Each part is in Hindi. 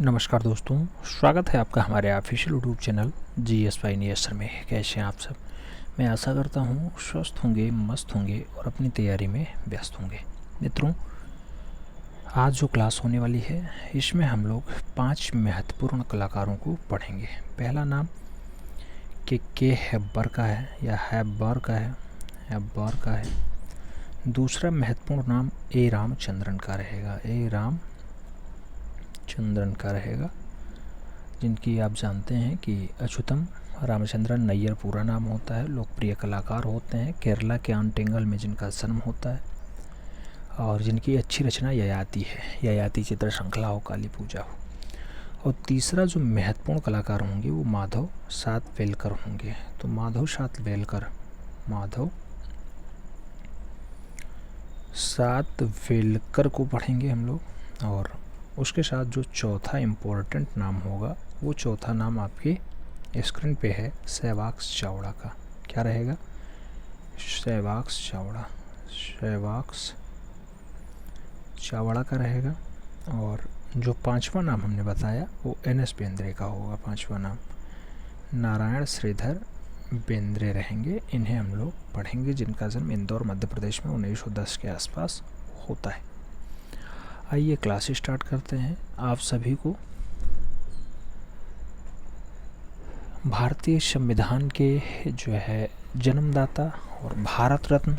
नमस्कार दोस्तों, स्वागत है आपका हमारे ऑफिशियल यूट्यूब चैनल GS नियसर में। कैसे हैं आप सब? मैं आशा करता हूँ स्वस्थ होंगे, मस्त होंगे और अपनी तैयारी में व्यस्त होंगे। मित्रों, आज जो क्लास होने वाली है इसमें हम लोग 5 महत्वपूर्ण कलाकारों को पढ़ेंगे। पहला नाम के हैबर का है या हैबर का है। दूसरा महत्वपूर्ण नाम ए रामचंद्रन का रहेगा, जिनकी आप जानते हैं कि अच्युतम रामचंद्रन नैयर पूरा नाम होता है। लोकप्रिय कलाकार होते हैं, केरला के आंटेंगल में जिनका जन्म होता है और जिनकी अच्छी रचना ययाति है। ययाति चित्र श्रृंखला हो, काली पूजा हो। और तीसरा जो महत्वपूर्ण कलाकार होंगे वो माधव सातवेलकर होंगे। तो माधव सातवेलकर को पढ़ेंगे हम लोग। और उसके साथ जो चौथा इम्पोर्टेंट नाम होगा वो चौथा नाम आपके स्क्रीन पे है, सहवाग चावड़ा का। क्या रहेगा? सहवाग चावड़ा का रहेगा। और जो पांचवा नाम हमने बताया वो NS बेंद्रे का होगा। पांचवा नाम नारायण श्रीधर बेंद्रे रहेंगे। इन्हें हम लोग पढ़ेंगे, जिनका जन्म इंदौर मध्य प्रदेश में 1910 के आसपास होता है। आइए क्लास स्टार्ट करते हैं। आप सभी को भारतीय संविधान के जो है जन्मदाता और भारत रत्न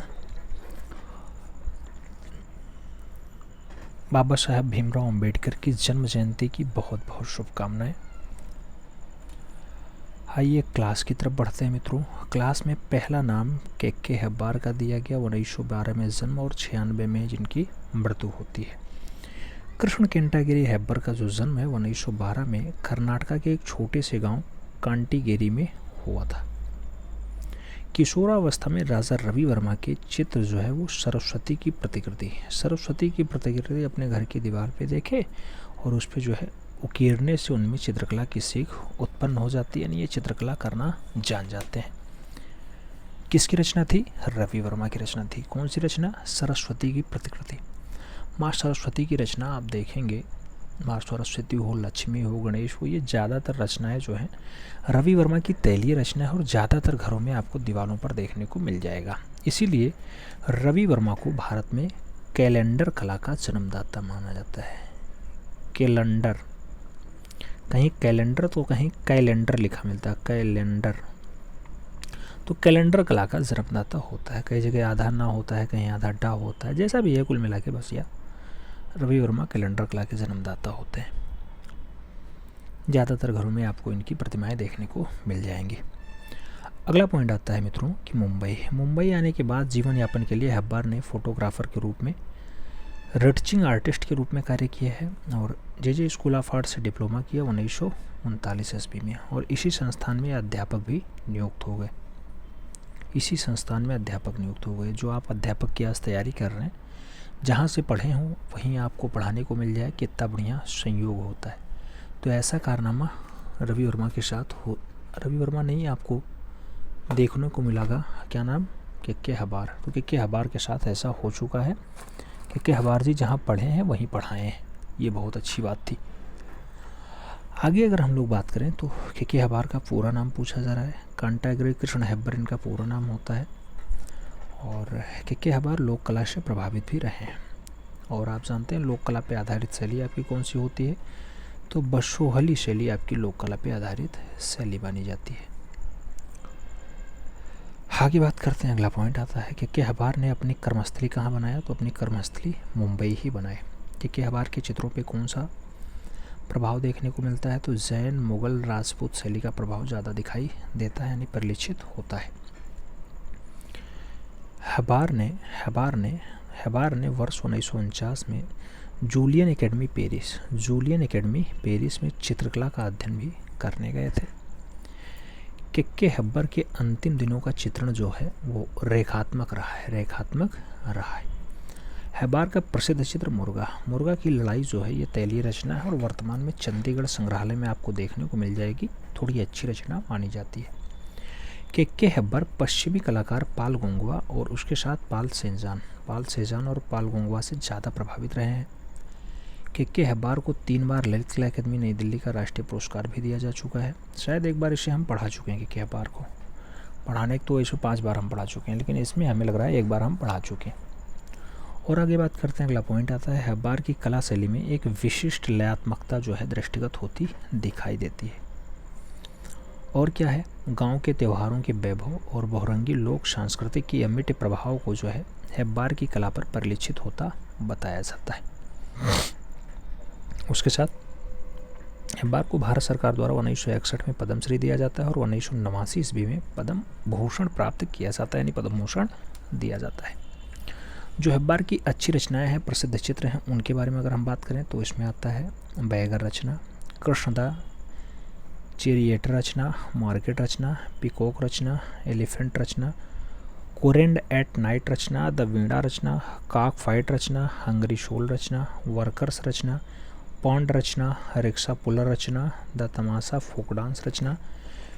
बाबा साहब भीमराव अंबेडकर की जन्म जयंती की बहुत बहुत शुभकामनाएं। आइए क्लास की तरफ बढ़ते हैं मित्रों। क्लास में पहला नाम के हैबर का दिया गया। 1912 में जन्म और 96 में जिनकी मृत्यु होती है। कृष्ण केंटागिरी हैबर का जो जन्म है 1912 में कर्नाटक के एक छोटे से गांव कांटीगेरी में हुआ था। किशोरावस्था में राजा रवि वर्मा के चित्र जो है वो सरस्वती की प्रतिकृति अपने घर की दीवार पे देखे और उस पर जो है उकेरने से उनमें चित्रकला की सीख उत्पन्न हो जाती है, यानी ये चित्रकला करना जान जाते हैं। किसकी रचना थी? रवि वर्मा की रचना थी। कौन सी रचना? सरस्वती की प्रतिकृति। माँ सरस्वती की रचना आप देखेंगे, माँ सरस्वती हो, लक्ष्मी हो, गणेश हो, ये ज़्यादातर रचनाएं जो हैं रवि वर्मा की तैलीय रचना है और ज़्यादातर घरों में आपको दीवारों पर देखने को मिल जाएगा। इसीलिए रवि वर्मा को भारत में कैलेंडर कला का जन्मदाता माना जाता है। कैलेंडर, कहीं कैलेंडर तो कहीं कैलेंडर लिखा मिलता है, कैलेंडर। तो कैलेंडर कला का जन्मदाता होता है। कई जगह आधा ना होता है, कहीं आधा डा होता है, जैसा भी है कुल मिला के बस या रवि वर्मा कैलेंडर कला के जन्मदाता होते हैं। ज़्यादातर घरों में आपको इनकी प्रतिमाएं देखने को मिल जाएंगी। अगला पॉइंट आता है मित्रों कि मुंबई आने के बाद जीवन यापन के लिए हैबर ने फोटोग्राफर के रूप में, रिटचिंग आर्टिस्ट के रूप में कार्य किया है और JJ स्कूल ऑफ आर्ट से डिप्लोमा किया 1939 ईस्वी में। और इसी संस्थान में अध्यापक भी नियुक्त हो गए। जो आप अध्यापक की आज तैयारी कर रहे हैं, जहाँ से पढ़े हों वहीं आपको पढ़ाने को मिल जाए, कितना बढ़िया संयोग होता है। तो ऐसा कारनामा रवि वर्मा के साथ हो, रवि वर्मा नहीं आपको देखने को मिलेगा। क्या नाम? के हैबर। तो के हैबर के साथ ऐसा हो चुका है कि के हैबर जी जहाँ पढ़े हैं वहीं पढ़ाए हैं। ये बहुत अच्छी बात थी। आगे अगर हम लोग बात करें तो के हैबर का पूरा नाम पूछा जा रहा है। कांटागिरी कृष्ण हैबर इनका पूरा नाम होता है। और के हैबर लोक कला से प्रभावित भी रहे हैं। और आप जानते हैं लोक कला पे आधारित शैली आपकी कौन सी होती है? तो बसोहली शैली आपकी लोक कला पे आधारित शैली मानी जाती है। आगे बात करते हैं। अगला पॉइंट आता है कि के हैबर ने अपनी कर्मस्थली कहाँ बनाया? तो अपनी कर्मस्थली मुंबई ही बनाए। के हैबर के चित्रों पे कौन सा प्रभाव देखने को मिलता है? तो जैन, मुगल, राजपूत शैली का प्रभाव ज़्यादा दिखाई देता है, यानी परिलक्षित होता है। हैबर ने वर्ष 1949 में जूलियन एकेडमी पेरिस में चित्रकला का अध्ययन भी करने गए थे। के हैबर के अंतिम दिनों का चित्रण जो है वो रेखात्मक रहा है। हैबर का प्रसिद्ध चित्र मुर्गा की लड़ाई जो है ये तैलीय रचना है और वर्तमान में चंडीगढ़ संग्रहालय में आपको देखने को मिल जाएगी। थोड़ी अच्छी रचना मानी जाती है। के हैबर पश्चिमी कलाकार पाल गोंगवा और उसके साथ पाल सेजान और पाल गोंगवा से ज़्यादा प्रभावित रहे हैं। के हब्बार को 3 बार ललित कला अकादमी नई दिल्ली का राष्ट्रीय पुरस्कार भी दिया जा चुका है। शायद एक बार इसे हम पढ़ा चुके हैं के हब्बार को, पढ़ाने तो इसे 5 बार हम पढ़ा चुके हैं, लेकिन इसमें हमें लग रहा है एक बार हम पढ़ा चुके हैं। और आगे बात करते हैं, अगला पॉइंट आता है हब्बार की कला शैली में एक विशिष्ट लयात्मकता जो है दृष्टिगत होती दिखाई देती है। और क्या है, गांव के त्योहारों के वैभव और बहुरंगी लोक सांस्कृतिक की अमिट प्रभाव को जो है हब्बार की कला पर परिलक्षित होता बताया जाता है। उसके साथ हब्बार को भारत सरकार द्वारा 1961 में पद्मश्री दिया जाता है और 1989 ईस्वी में पद्म भूषण प्राप्त किया जाता है, यानी पद्म भूषण दिया जाता है। जो हब्बार की अच्छी रचनाएं हैं, प्रसिद्ध चित्र हैं, उनके बारे में अगर हम बात करें तो इसमें आता है बैगर रचना, कृष्णदा चेरिएटर रचना, मार्केट रचना, पिकॉक रचना, एलिफेंट रचना, कोरेंड एट नाइट रचना, द वीणा रचना, काक फाइट रचना, हंगरी शोल रचना, वर्कर्स रचना, पॉन्ड रचना, रिक्शा पुलर रचना, द तमाशा फोक डांस रचना,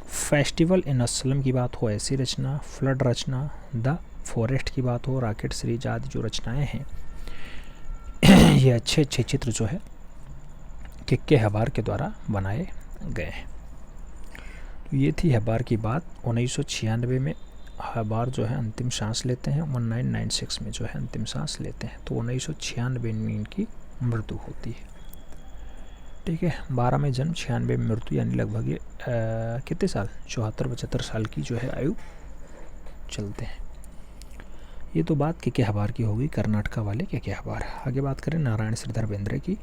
फेस्टिवल इन असलम की बात हो ऐसी रचना, फ्लड रचना, द फॉरेस्ट की बात हो, रॉकेट सीरीज आदि जो रचनाएं हैं ये अच्छे अच्छे चित्र जो है के हब्बार के द्वारा बनाए गए हैं। तो ये थी हब्बार की बात। 1996 में हब्बार जो है अंतिम सांस लेते हैं, 1996 में जो है अंतिम सांस लेते हैं, तो 1996 में इनकी मृत्यु होती है। ठीक है, 12 में जन्म, 96 में मृत्यु, यानी लगभग ये कितने साल, 74-75 साल की जो है आयु चलते हैं। ये तो बात के हब्बार की होगी, कर्नाटका वाले के हब्बार। आगे बात करें नारायण श्रीधर बेंद्रे की,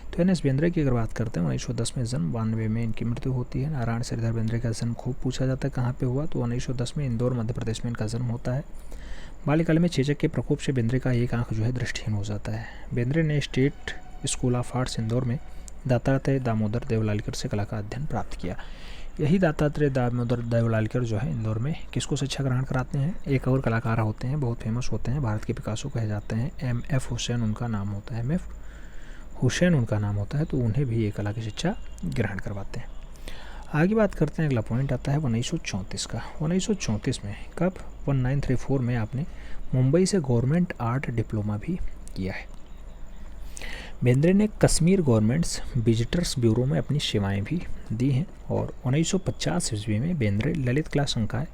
तो एन एस बेंद्रे की अगर बात करते हैं 1910 में जन्म, 92 में इनकी मृत्यु होती है। नारायण श्रीधर बेंद्रे का जन्म खूब पूछा जाता है कहाँ पे हुआ, तो 1910 में इंदौर मध्य प्रदेश में इनका जन्म होता है। बाल्यकाल में चेचक के प्रकोप से बेंद्रे का एक आंख जो है दृष्टिहीन हो जाता है। बेंद्रे ने state school of arts Indore में दत्तात्रेय दामोदर देवलालीकर से कला का अध्ययन प्राप्त किया। यही दत्तात्रेय दामोदर देवलालीकर जो है इंदौर में किसको शिक्षा ग्रहण कराते हैं, एक और कलाकार होते हैं, बहुत फेमस होते हैं, भारत के पिकासो कहे जाते हैं, M.F. हुसैन उनका नाम होता है, M.F. हुसैन उनका नाम होता है, तो उन्हें भी ये कला की शिक्षा ग्रहण करवाते हैं। आगे बात करते हैं, अगला पॉइंट आता है 1934 का। 1934 में कब, 1934 में आपने मुंबई से गवर्नमेंट आर्ट डिप्लोमा भी किया है। बेंद्रे ने कश्मीर गवर्नमेंट्स विजिटर्स ब्यूरो में अपनी सेवाएं भी दी हैं और 1950 ईस्वी में बेंद्रे ललित कला संकाय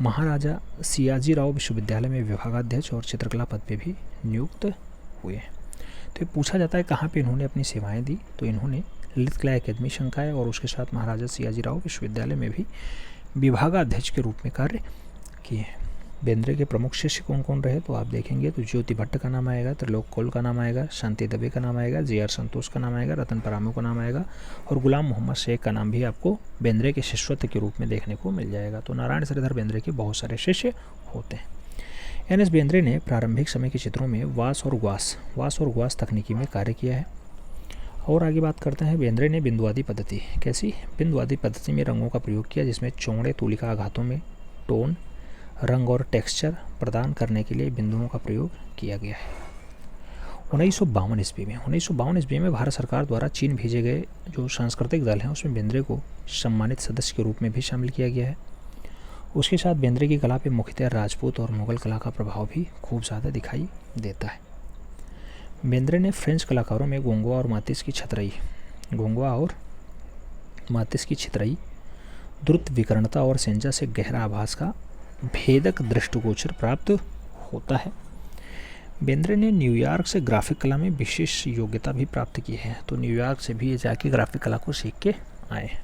महाराजा सियाजी राव विश्वविद्यालय में विभागाध्यक्ष और चित्रकला पद पे भी नियुक्त हुए हैं। तो ये पूछा जाता है कहाँ पे इन्होंने अपनी सेवाएं दी, तो इन्होंने ललित कला अकादमी संकाय और उसके साथ महाराजा सियाजी राव विश्वविद्यालय में भी विभागाध्यक्ष के रूप में कार्य किए हैं। बेंद्रे के प्रमुख शिष्य कौन कौन रहे, तो आप देखेंगे तो ज्योति भट्ट का नाम आएगा, त्रिलोक कौल का नाम आएगा, शांति दबे का नाम आएगा, J.R. संतोष का नाम आएगा, रतन परामू का नाम आएगा और गुलाम मोहम्मद शेख का नाम भी आपको बेंद्रे के शिष्यत्व के रूप में देखने को मिल जाएगा। तो नारायण श्रीधर बेंद्रे के बहुत सारे शिष्य होते हैं। एन एस बेंद्रे ने प्रारंभिक समय के चित्रों में वास और ग्वास तकनीकी में कार्य किया है। और आगे बात करते हैं, बेंद्रे ने बिंदुवादी पद्धति, कैसी बिंदुवादी पद्धति में रंगों का प्रयोग किया, जिसमें चौड़े तूलिका आघातों में टोन, रंग और टेक्सचर प्रदान करने के लिए बिंदुओं का प्रयोग किया गया है। 1952 ईस्वी में भारत सरकार द्वारा चीन भेजे गए जो सांस्कृतिक दल हैं उसमें बेंद्रे को सम्मानित सदस्य के रूप में भी शामिल किया गया है। उसके साथ बेंद्रे की कला पे मुख्यतः राजपूत और मुगल कला का प्रभाव भी खूब ज़्यादा दिखाई देता है। बेंद्रे ने फ्रेंच कलाकारों में गोंगवा और मातिस की छितरई, द्रुत विकर्णता और सेंजा से गहरा आभास का भेदक दृष्टिगोचर प्राप्त होता है। बेंद्रे ने न्यूयॉर्क से ग्राफिक कला में विशेष योग्यता भी प्राप्त की है, तो न्यूयॉर्क से भी ये जाके ग्राफिक कला को सीख के आए हैं।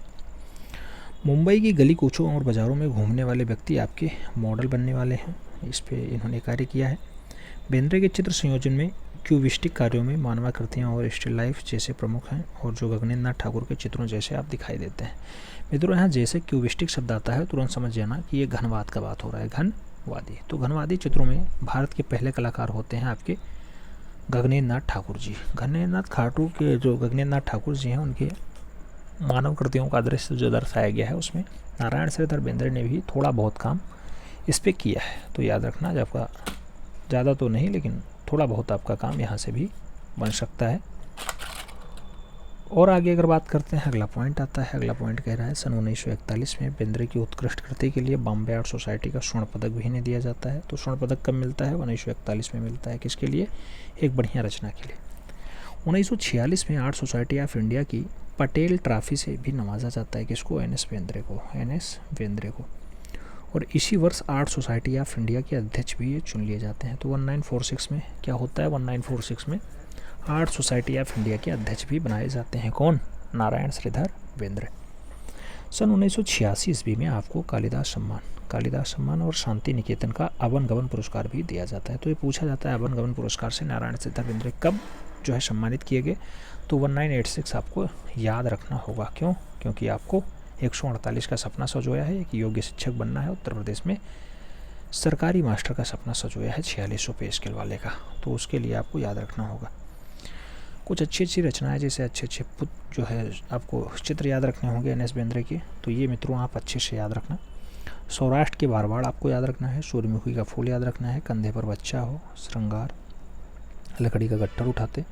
मुंबई की गली कूचों और बाज़ारों में घूमने वाले व्यक्ति आपके मॉडल बनने वाले हैं, इस पे इन्होंने कार्य किया है। बेंद्रे के चित्र संयोजन में क्यूबिस्टिक कार्यों में मानवाकृतियाँ और स्टिल लाइफ जैसे प्रमुख हैं और जो गगनेन्द्र ठाकुर के चित्रों जैसे आप दिखाई देते हैं। मित्रों, यहाँ जैसे क्यूबिस्टिक शब्द आता है तुरंत समझ जाना कि ये घनवाद का बात हो रहा है, घनवादी। तो घनवादी चित्रों में भारत के पहले कलाकार होते हैं आपके गगनेन्द्र ठाकुर जी। गगनेन्द्र ठाकुर जी हैं, उनके मानव कृतियों का दृश्य जो दर्शाया गया है उसमें नारायण श्रीधर बेंद्रे ने भी थोड़ा बहुत काम इस पर किया है। तो याद रखना, जब आपका ज़्यादा तो नहीं लेकिन थोड़ा बहुत आपका काम यहाँ से भी बन सकता है। और आगे अगर बात करते हैं, अगला पॉइंट आता है। अगला पॉइंट कह रहा है सन 1941 में बेंद्रे की उत्कृष्ट कृति के लिए बॉम्बे आर्ट सोसाइटी का स्वर्ण पदक भी इन्हें दिया जाता है। तो स्वर्ण पदक कब मिलता है? 1941 में मिलता है। किसके लिए? एक बढ़िया रचना के लिए। 1946 में आर्ट सोसाइटी ऑफ इंडिया की पटेल ट्रॉफी से भी नवाजा जाता है किसको, एन.एस. बेंद्रे को, एन.एस. बेंद्रे को। और इसी वर्ष आर्ट सोसाइटी ऑफ इंडिया के अध्यक्ष भी ये चुन लिए जाते हैं। तो 1946 में क्या होता है, 1946 में आर्ट सोसाइटी ऑफ इंडिया के अध्यक्ष भी बनाए जाते हैं। कौन, नारायण श्रीधर बेंद्रे। सन 1986 ईस्वी में आपको कालिदास सम्मान और शांति निकेतन का अवन गवन पुरस्कार भी दिया जाता है। तो ये पूछा जाता है अवन गवन पुरस्कार से नारायण श्रीधर बेंद्रे कब जो है सम्मानित किए गए, तो 1986 आपको याद रखना होगा। क्यों, क्योंकि आपको 148 का सपना सजोया है, एक योग्य शिक्षक बनना है, उत्तर प्रदेश में सरकारी मास्टर का सपना सजोया है 4600 पे स्केल वाले का, तो उसके लिए आपको याद रखना होगा। कुछ अच्छी रचनाएं, जैसे अच्छे जो है आपको चित्र याद रखने होंगे एन.एस. बेंद्रे के, तो ये मित्रों आप अच्छे से याद रखना। सौराष्ट्र के बारवाड़ आपको याद रखना है, सूर्यमुखी का फूल याद रखना है, कंधे पर बच्चा हो, श्रृंगार, लकड़ी का गट्ठर उठाते,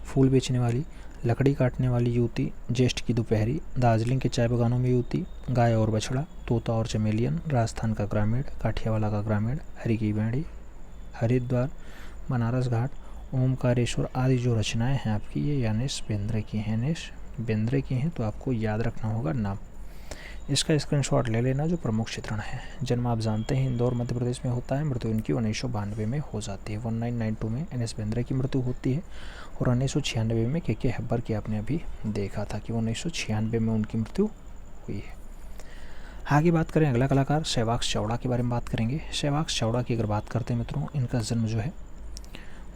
फूल बेचने वाली, लकड़ी काटने वाली युवती, ज्येष्ठ की दोपहरी, दार्जिलिंग के चाय बगानों में युवती, गाय और बछड़ा, तोता और चमेलियन, राजस्थान का ग्रामीण, काठियावाला का ग्रामीण, हरी की बेड़ी, हरिद्वार, बनारस घाट, ओमकारेश्वर आदि जो रचनाएं हैं आपकी ये एन.एस. बेंद्रे की हैं, एन.एस. बेंद्रे की हैं। तो आपको याद रखना होगा नाम। इसका स्क्रीनशॉट ले लेना। जो प्रमुख चित्रण है, जन्म आप जानते हैं इंदौर मध्य प्रदेश में होता है, मृत्यु इनकी 1992 में हो जाती है। 1992 में एन.एस. बेंद्रे की मृत्यु होती है और 1996 में के हेब्बर की आपने अभी देखा था कि 1996 में उनकी मृत्यु हुई है। आगे बात करें अगला कलाकार सहवाग चावड़ा के बारे में बात करेंगे। सहवाग चावड़ा की अगर बात करते हैं मित्रों, इनका जन्म जो है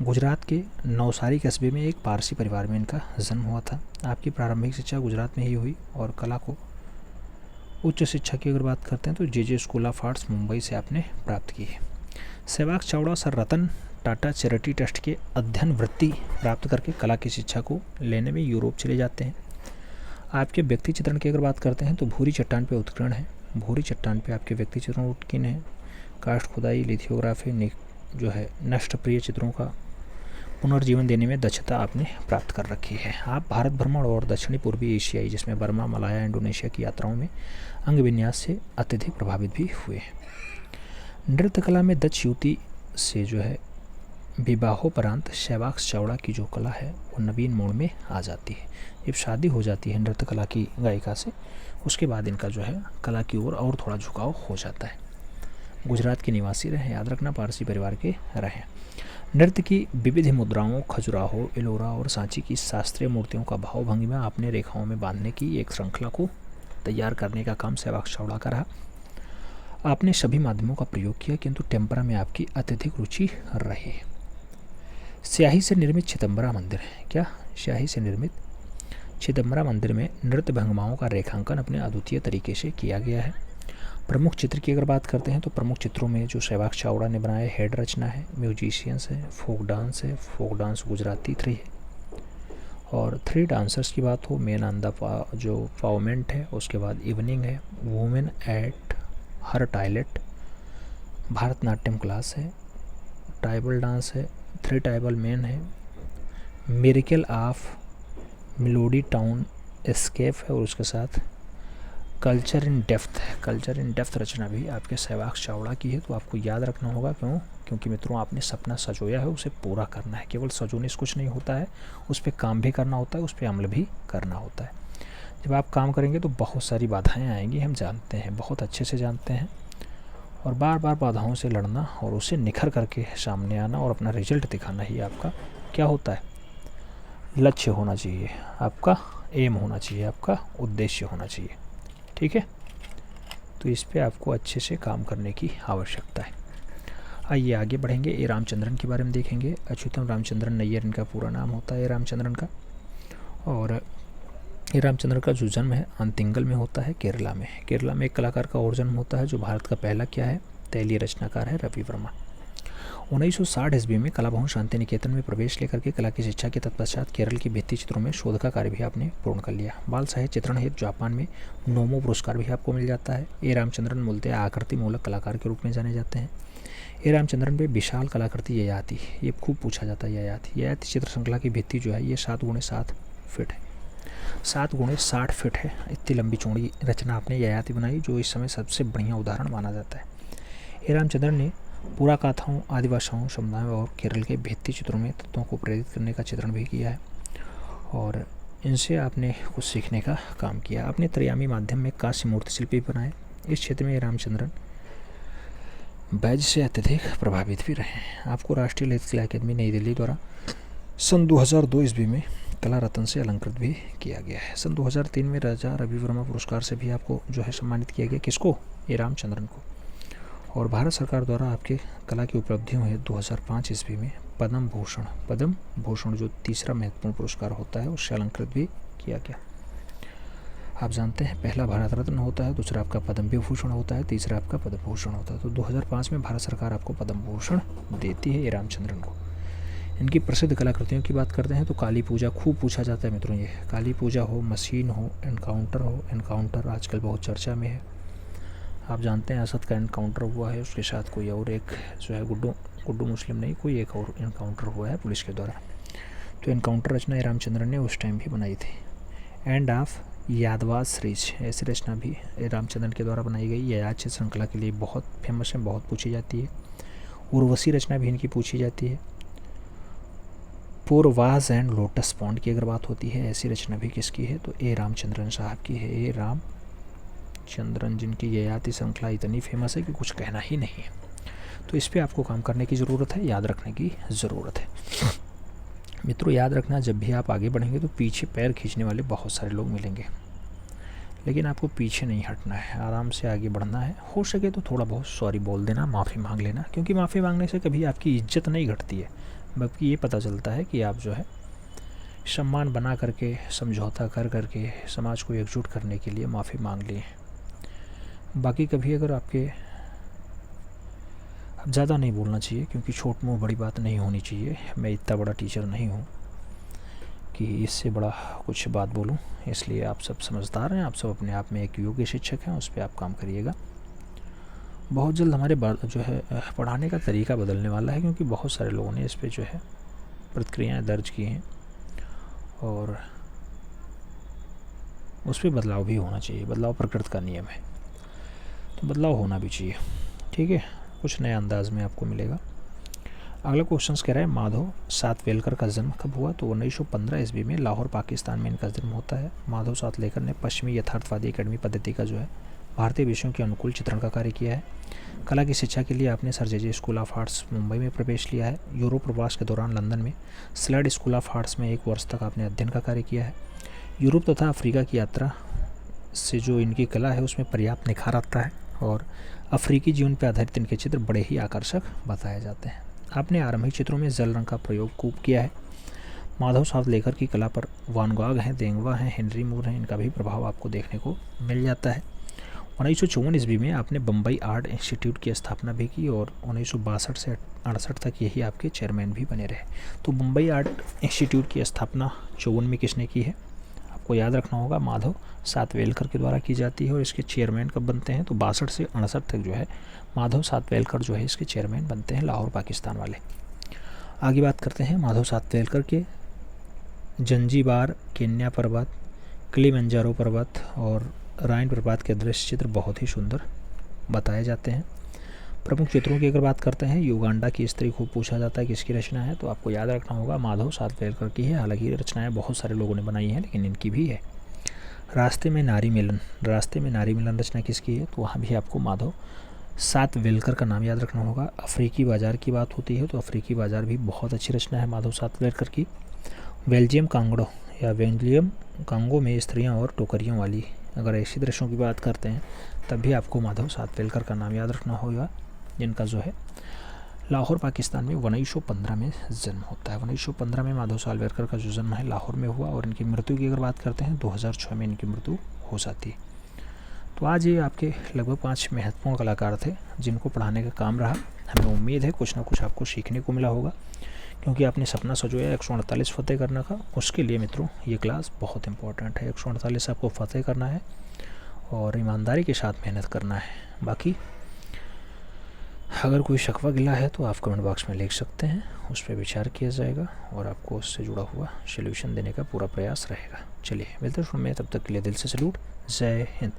गुजरात के नवसारी कस्बे में एक पारसी परिवार में इनका जन्म हुआ था। आपकी प्रारंभिक शिक्षा गुजरात में ही हुई और कला को उच्च शिक्षा की अगर बात करते हैं तो जे स्कूल ऑफ आर्ट्स मुंबई से आपने प्राप्त की है। Sehwag Chavda sir Ratan Tata charity trust के अध्ययन वृत्ति प्राप्त करके कला की शिक्षा को लेने में यूरोप चले जाते हैं। आपके व्यक्ति चित्रण की अगर बात करते हैं तो भूरी चट्टान पे उत्कीर्ण है, भूरी चट्टान पे आपके व्यक्ति चित्रण उत्कीर्ण है। काष्ठ खुदाई, लिथियोग्राफी जो है नष्ट प्रिय चित्रों का पुनर्जीवन देने में दक्षता आपने प्राप्त कर रखी है। आप भारत भ्रमण और दक्षिणी पूर्वी एशियाई जिसमें बर्मा, मलाया, इंडोनेशिया की यात्राओं में अंग विन्यास से अत्यधिक प्रभावित भी हुए। नृत्य कला में दक्ष युवती से जो है विवाहोपरांत सहवाग चावड़ा की जो कला है वो नवीन मोड़ में आ जाती है। जब शादी हो जाती है नृत्य कला की गायिका से, उसके बाद इनका जो है कला की ओर और थोड़ा झुकाव हो जाता है। गुजरात के निवासी रहे, याद रखना पारसी परिवार के रहे। नृत्य की विविध मुद्राओं, खजुराहो, एलोरा और सांची की शास्त्रीय मूर्तियों का भाव भंगिमा आपने रेखाओं में बांधने की एक श्रृंखला को तैयार करने का काम सहवाग चावड़ा का रहा। आपने सभी माध्यमों का प्रयोग किया किंतु टेम्परा में आपकी अत्यधिक रुचि रही। स्याही से निर्मित चिदंबरा मंदिर है, क्या स्याही से निर्मित चिदंबरा मंदिर में नृत्य भंगिमाओं का रेखांकन अपने अद्वितीय तरीके से किया गया है। प्रमुख चित्र की अगर बात करते हैं तो प्रमुख चित्रों में जो सहवाग चावड़ा ने बनाया हेड रचना है, म्यूजिशियंस है, फोक डांस गुजराती 3 है। और 3 डांसर्स की बात हो, मेन ऑन द जो पावरमेंट है, उसके बाद इवनिंग है, women at her toilet, Bharatanatyam class है, ट्राइबल डांस है, 3 ट्राइबल मेन है, miracle of melody town escape है और उसके साथ कल्चर इन डेप्थ है। कल्चर इन डेप्थ रचना भी आपके सहवाग चावड़ा की है। तो आपको याद रखना होगा, क्यों, क्योंकि मित्रों आपने सपना सजोया है, उसे पूरा करना है। केवल सजोने से कुछ नहीं होता है, उस पर काम भी करना होता है, उस पर अमल भी करना होता है। जब आप काम करेंगे तो बहुत सारी बाधाएं आएंगी, हम जानते हैं, बहुत अच्छे से जानते हैं। और बार बार बाधाओं से लड़ना और उसे निखर करके सामने आना और अपना रिजल्ट दिखाना ही आपका क्या होता है, लक्ष्य होना चाहिए, आपका एम होना चाहिए, आपका उद्देश्य होना चाहिए। ठीक है, तो इस पे आपको अच्छे से काम करने की आवश्यकता है। आइए आगे बढ़ेंगे। ए रामचंद्रन के बारे में देखेंगे। अच्युतम रामचंद्रन नैयर इनका पूरा नाम होता है ए रामचंद्रन का। और ए रामचंद्रन का जो जन्म है अंतिंगल में होता है, केरला में। केरला में एक कलाकार का और जन्म होता है जो भारत का पहला क्या है, तैलीय रचनाकार है, रवि वर्मा। 1960 ईस्वी में कला भवन शांति निकेतन में प्रवेश लेकर के कला की शिक्षा के तत्पश्चात केरल के भित्ति चित्रों में शोध का कार्य भी आपने पूर्ण कर लिया। बाल साहित्य चित्रण हेतु जापान में नोमो पुरस्कार भी आपको मिल जाता है। ए रामचंद्रन मूलतः आकृति मूलक कलाकार के रूप में जाने जाते हैं। ए रामचंद्रन पे विशाल कलाकृति ययाति, ये खूब पूछा जाता है। ययाति चित्र श्रृंखला की भित्ति जो है ये 7x7 फीट है, 7x60 फीट है। इतनी लंबी चौड़ी रचना आपने ययाति बनाई, जो इस समय सबसे बढ़िया उदाहरण माना जाता है। ए रामचंद्रन ने पुराकाथाओं, आदिवासियों, समुदायों और केरल के भित्ति चित्रों में तत्वों को प्रेरित करने का चित्रण भी किया है। और इनसे आपने कुछ सीखने का काम किया। आपने त्रयामी माध्यम में कांस्य मूर्ति शिल्पी बनाए। इस क्षेत्र में रामचंद्रन बैज से अत्यधिक प्रभावित भी रहे। आपको राष्ट्रीय ललित कला अकादमी नई दिल्ली द्वारा सन 2002 ईस्वी में कला रत्न से अलंकृत भी किया गया है। सन 2003 में राजा रवि वर्मा पुरस्कार से भी आपको जो है सम्मानित किया गया। किसको? ये रामचंद्रन को। और भारत सरकार द्वारा आपके कला की उपलब्धियों है 2005 ईस्वी में पद्म भूषण जो तीसरा महत्वपूर्ण पुरस्कार होता है उससे अलंकृत भी किया गया। आप जानते हैं पहला भारत रत्न होता है, दूसरा आपका पद्म विभूषण होता है, तीसरा आपका पद्म भूषण होता है। तो 2005 में भारत सरकार आपको पद्म भूषण देती है ये रामचंद्रन को। इनकी प्रसिद्ध कलाकृतियों की बात करते हैं तो काली पूजा खूब पूछा जाता है मित्रों। ये काली पूजा हो, मशीन हो, एनकाउंटर आजकल बहुत चर्चा में है। आप जानते हैं असद का एनकाउंटर हुआ है, उसके साथ कोई और एक जो है गुड्डू मुस्लिम नहीं, कोई एक और एनकाउंटर हुआ है पुलिस के द्वारा। तो एनकाउंटर रचना रामचंद्रन ने उस टाइम भी बनाई थी। एंड ऑफ यादवाद सीरीज ऐसी रचना भी रामचंद्रन के द्वारा बनाई गई। ययाच श्रृंखला के लिए बहुत फेमस है, बहुत पूछी जाती है। उर्वशी रचना भी इनकी पूछी जाती है। पूर्वाज एंड लोटस पॉन्ड की अगर बात होती है, ऐसी रचना भी किसकी है? तो ए रामचंद्रन साहब की है। ए रामचंद्रन जिनकी ययाति श्रृंखला इतनी फेमस है कि कुछ कहना ही नहीं है। तो इस पर आपको काम करने की ज़रूरत है, याद रखने की ज़रूरत है। मित्रों याद रखना, जब भी आप आगे बढ़ेंगे तो पीछे पैर खींचने वाले बहुत सारे लोग मिलेंगे, लेकिन आपको पीछे नहीं हटना है, आराम से आगे बढ़ना है। हो सके तो थोड़ा बहुत सॉरी बोल देना, माफ़ी मांग लेना, क्योंकि माफ़ी मांगने से कभी आपकी इज्जत नहीं घटती है, बल्कि ये पता चलता है कि आप जो है सम्मान बना करके, समझौता कर करके समाज को एकजुट करने के लिए माफ़ी मांग लिए। बाकी कभी अगर आपके ज़्यादा नहीं बोलना चाहिए, क्योंकि छोट मुँह बड़ी बात नहीं होनी चाहिए। मैं इतना बड़ा टीचर नहीं हूँ कि इससे बड़ा कुछ बात बोलूँ, इसलिए आप सब समझदार हैं, आप सब अपने आप में एक योग्य शिक्षक हैं, उस पर आप काम करिएगा। बहुत जल्द हमारे जो है पढ़ाने का तरीका बदलने वाला है, क्योंकि बहुत सारे लोगों ने इस पर जो है प्रतिक्रियाएँ दर्ज की हैं और उस पर बदलाव भी होना चाहिए। बदलाव प्रकृति का नियम है, तो बदलाव होना भी चाहिए। ठीक है, कुछ नए अंदाज में आपको मिलेगा। अगला क्वेश्चन कह रहा है माधव सातवेलकर का जन्म कब हुआ? तो 1915 ईस्वी में लाहौर पाकिस्तान में इनका जन्म होता है। माधव सातवेलकर ने पश्चिमी यथार्थवादी एकेडमी पद्धति का जो है भारतीय विषयों के अनुकूल चित्रण का कार्य किया है। कला की शिक्षा के लिए आपने sir J school of arts Mumbai में प्रवेश लिया है। यूरोप प्रवास के दौरान लंदन में स्लड स्कूल ऑफ आर्ट्स में 1 वर्ष तक आपने अध्ययन का कार्य किया है। यूरोप तथा अफ्रीका की यात्रा से जो इनकी कला है उसमें पर्याप्त निखार आता है और अफ्रीकी जीवन पर आधारित इनके चित्र बड़े ही आकर्षक बताए जाते हैं। आपने आरंभिक चित्रों में जल रंग का प्रयोग खूब किया है। माधव सातवेलकर की कला पर वान गॉग हैं, देंगवा हैं, हेनरी मूर हैं, इनका भी प्रभाव आपको देखने को मिल जाता है। 1954 ईस्वी में आपने बम्बई आर्ट इंस्टीट्यूट की स्थापना भी की और 1962 से 68 तक यही आपके चेयरमैन भी बने रहे। तो बम्बई आर्ट इंस्टीट्यूट की स्थापना 54 में किसने की है? आपको याद रखना होगा, माधव सातवेलकर के द्वारा की जाती है। और इसके चेयरमैन कब बनते हैं? तो 62 से 68 तक जो है माधव सातवेलकर जो है इसके चेयरमैन बनते हैं, लाहौर पाकिस्तान वाले। आगे बात करते हैं माधव सातवेलकर के जंजीबार, केन्या पर्वत, किलिमंजारो पर्वत और राइन प्रपात के दृश्य चित्र बहुत ही सुंदर बताए जाते हैं। प्रमुख चित्रों की अगर बात करते हैं, युगांडा की स्त्री खूब पूछा जाता है किसकी रचना है? तो आपको याद रखना होगा माधव सातवेलकर की है। हालांकि रचनाएं बहुत सारे लोगों ने बनाई हैं, लेकिन इनकी भी है। रास्ते में नारी मिलन रचना किसकी है? तो वहाँ भी आपको माधव सातवेलकर का नाम याद रखना होगा। अफ्रीकी बाजार की बात होती है तो अफ्रीकी बाजार भी बहुत अच्छी रचना है माधव सातवेलकर की। बेल्जियम कांगो में स्त्रियाँ और टोकरियों वाली अगर ऐसी दृश्यों की बात करते हैं तब भी आपको माधव सातवेलकर का नाम याद रखना होगा, जिनका जो है लाहौर पाकिस्तान में 1915 में जन्म होता है। 1915 में माधव सातवेलकर का जो जन्म है लाहौर में हुआ और इनकी मृत्यु की अगर बात करते हैं 2006 में इनकी मृत्यु हो जाती है। तो आज ये आपके लगभग 5 महत्वपूर्ण कलाकार थे जिनको पढ़ाने का काम रहा। हमें उम्मीद है कुछ ना कुछ आपको सीखने को मिला होगा, क्योंकि आपने सपना सजोया 148 फतेह करने का। उसके लिए मित्रों ये क्लास बहुत इंपॉर्टेंट है। 148 आपको फतेह करना है और ईमानदारी के साथ मेहनत करना है। बाकी अगर कोई शकवा गिला है तो आप कमेंट बॉक्स में लिख सकते हैं, उस पर विचार किया जाएगा और आपको उससे जुड़ा हुआ सॉल्यूशन देने का पूरा प्रयास रहेगा। चलिए मिलते हैं, तब तक के लिए दिल से सैल्यूट। जय हिंद।